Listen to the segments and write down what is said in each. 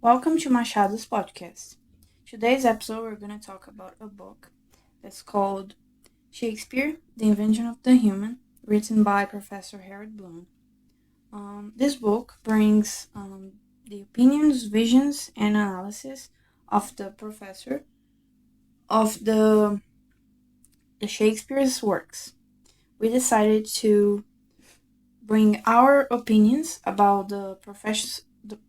Welcome to Machado's podcast. Today's episode, we're going to talk about a book that's called Shakespeare, The Invention of the Human, written by Professor Harold Bloom. This book brings the opinions, visions, and analysis of the professor of the Shakespeare's works. We decided to bring our opinions about the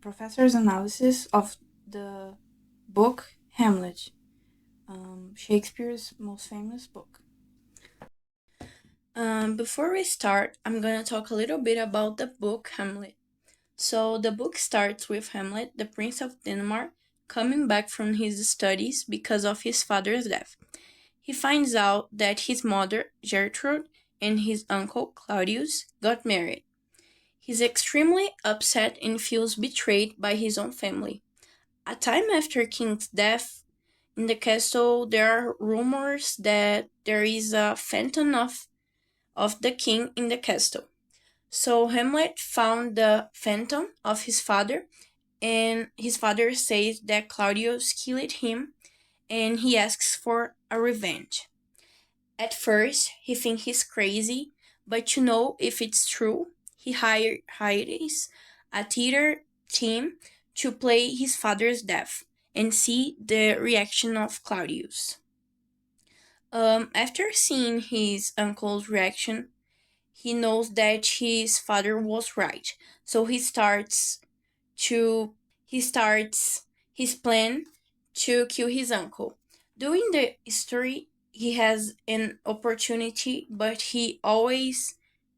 professor's analysis of the book Hamlet, Shakespeare's most famous book. Before we start, I'm going to talk a little bit about the book Hamlet. So, the book starts with Hamlet, the Prince of Denmark, coming back from his studies because of his father's death. He finds out that his mother, Gertrude, and his uncle, Claudius, got married. He's extremely upset and feels betrayed by his own family. A time after King's death, in the castle, there are rumors that there is a phantom of the king in the castle. So Hamlet found the phantom of his father, and his father says that Claudius killed him, and he asks for a revenge. At first, he thinks he's crazy, but to know if it's true, he hires a theater team to play his father's death and see the reaction of Claudius. After seeing his uncle's reaction, he knows that his father was right. So he starts his plan to kill his uncle. During the story, he has an opportunity, but he always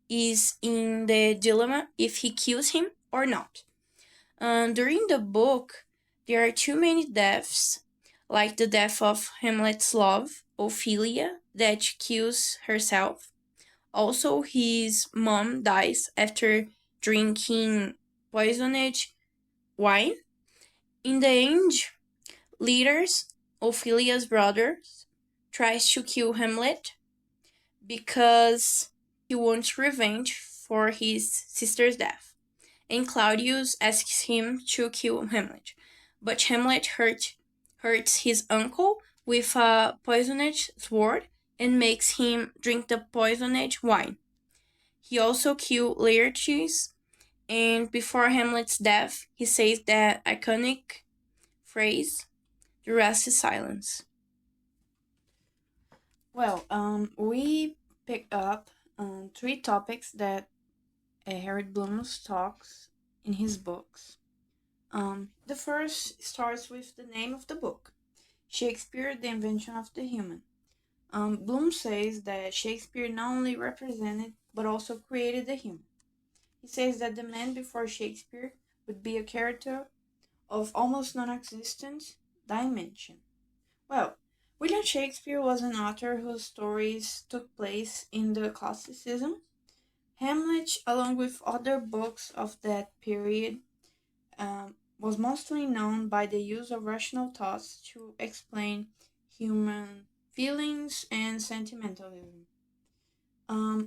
is in the dilemma if he kills him or not. During the book, there are too many deaths, like the death of Hamlet's love, Ophelia, that kills herself. Also, his mom dies after drinking poisoned wine. In the end, Leaders, Ophelia's brother, tries to kill Hamlet because he wants revenge for his sister's death, and Claudius asks him to kill Hamlet. But Hamlet hurts his uncle with a poisoned sword and makes him drink the poisoned wine. He also kills Laertes, and before Hamlet's death, he says that iconic phrase, "The rest is silence." Well, we pick up three topics that Harold Bloom talks in his books. The first starts with the name of the book, Shakespeare, The Invention of the Human. Bloom says that Shakespeare not only represented but also created the human. He says that the man before Shakespeare would be a character of almost non-existent dimension. Well, William Shakespeare was an author whose stories took place in the classicism. Hamlet, along with other books of that period, was mostly known by the use of rational thoughts to explain human feelings and sentimentalism.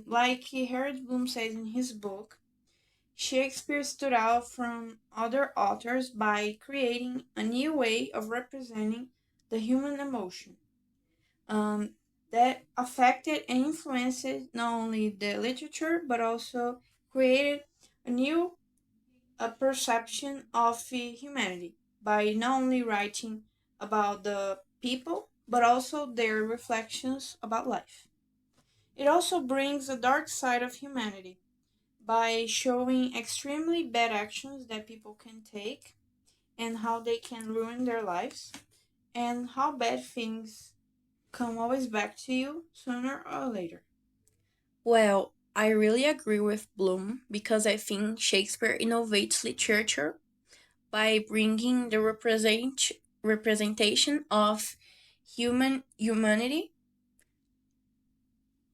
Like Harold Bloom says in his book, Shakespeare stood out from other authors by creating a new way of representing the human emotion that affected and influenced not only the literature but also created a new perception of humanity by not only writing about the people but also their reflections about life. It also brings a dark side of humanity by showing extremely bad actions that people can take and how they can ruin their lives and how bad things come always back to you sooner or later. Well, I really agree with Bloom because I think Shakespeare innovates literature by bringing the representation of humanity,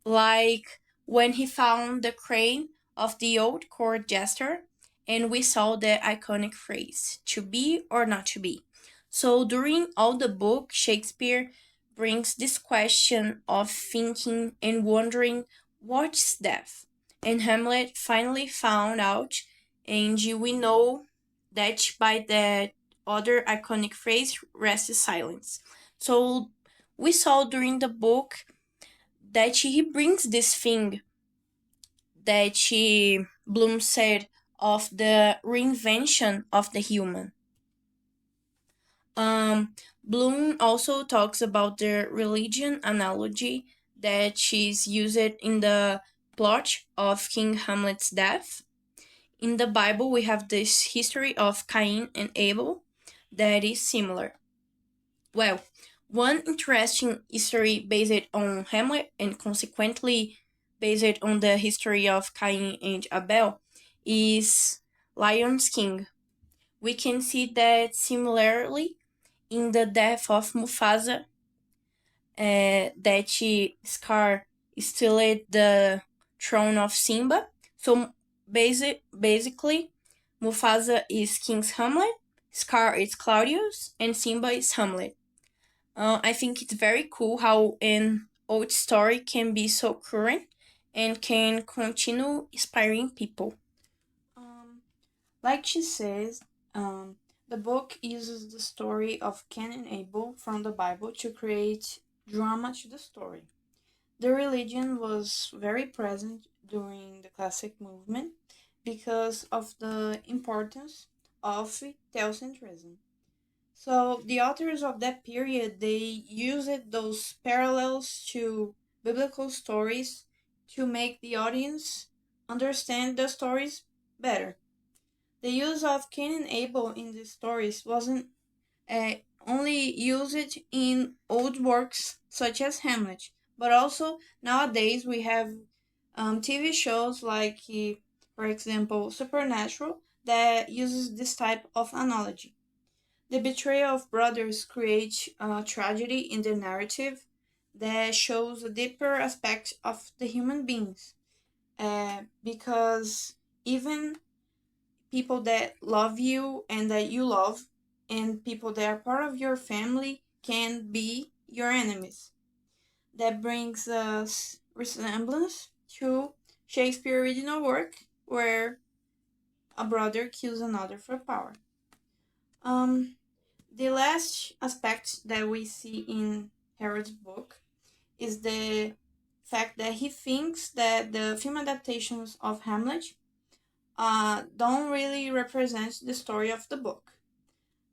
like when he found the crane of the old court jester, and we saw the iconic phrase, "to be or not to be." So during all the book, Shakespeare brings this question of thinking and wondering what's death. And Hamlet finally found out, and we know that by that other iconic phrase, rest is silence. So we saw during the book that he brings this thing that Bloom said of the reinvention of the human. Bloom also talks about the religion analogy that she's used in the plot of King Hamlet's death. In the Bible, we have this history of Cain and Abel that is similar. Well, one interesting history based on Hamlet and consequently based on the history of Cain and Abel is Lion's King. We can see that similarly in the death of Mufasa, that Scar stole the throne of Simba. So basically, Mufasa is King's Hamlet, Scar is Claudius, and Simba is Hamlet. I think it's very cool how an old story can be so current and can continue inspiring people. Um, like she says, the book uses the story of Cain and Abel from the Bible to create drama to the story. The religion was very present during the classic movement because of the importance of theocentrism. So the authors of that period they used those parallels to biblical stories to make the audience understand the stories better. The use of Cain and Abel in these stories wasn't only used in old works such as Hamlet, but also nowadays we have TV shows like, for example, Supernatural that uses this type of analogy. The betrayal of brothers creates a tragedy in the narrative that shows a deeper aspect of the human beings. Because even people that love you and that you love, and people that are part of your family, can be your enemies. That brings us resemblance to Shakespeare's original work, where a brother kills another for power. Um, the last aspect that we see in Harold's book is the fact that he thinks that the film adaptations of Hamlet don't really represent the story of the book.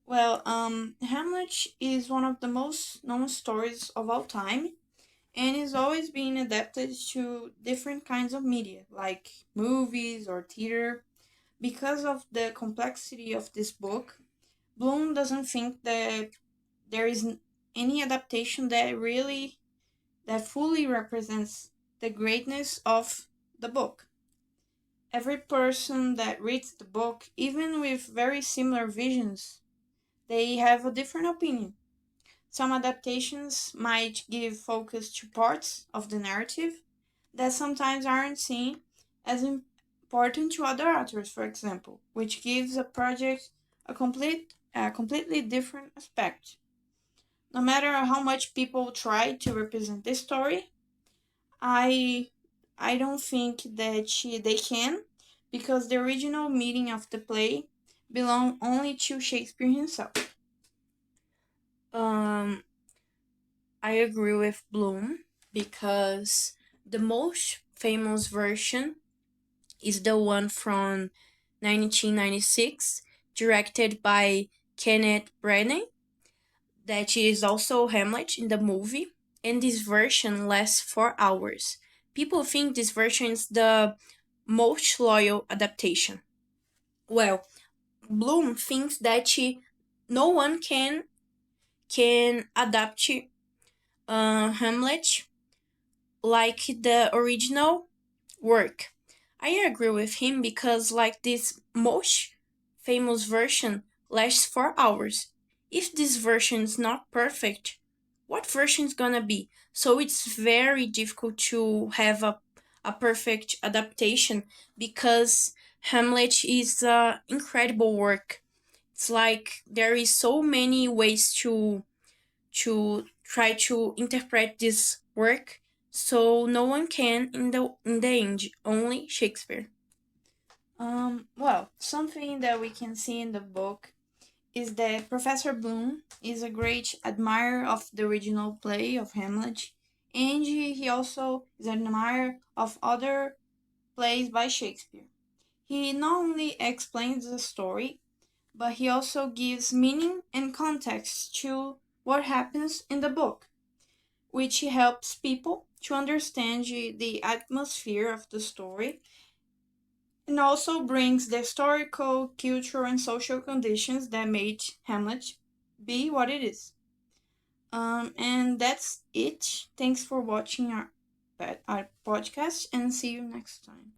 Well, Hamlet is one of the most known stories of all time and is always being adapted to different kinds of media, like movies or theater. Because of the complexity of this book, Bloom doesn't think that there is any adaptation that fully represents the greatness of the book. Every person that reads the book, even with very similar visions, they have a different opinion. Some adaptations might give focus to parts of the narrative that sometimes aren't seen as important to other authors, for example, which gives a project a completely different aspect. No matter how much people try to represent this story, I I don't think that they can, because the original meaning of the play belong only to Shakespeare himself. Um, I agree with Bloom because the most famous version is the one from 1996, directed by Kenneth Branagh, that is also Hamlet in the movie, and this version lasts 4 hours. People think this version is the most loyal adaptation. Well, Bloom thinks that no one can adapt Hamlet like the original work. I agree with him because like this most famous version lasts 4 hours. If this version is not perfect, what version is gonna be? So it's very difficult to have a perfect adaptation because Hamlet is an incredible work. It's like there is so many ways to try to interpret this work, so no one can in the end, only Shakespeare. Well, something that we can see in the book is that Professor Bloom is a great admirer of the original play of Hamlet, and he also is an admirer of other plays by Shakespeare. He not only explains the story, but he also gives meaning and context to what happens in the book, which helps people to understand the atmosphere of the story and also brings the historical, cultural, and social conditions that made Hamlet be what it is. And that's it. Thanks for watching our podcast and see you next time.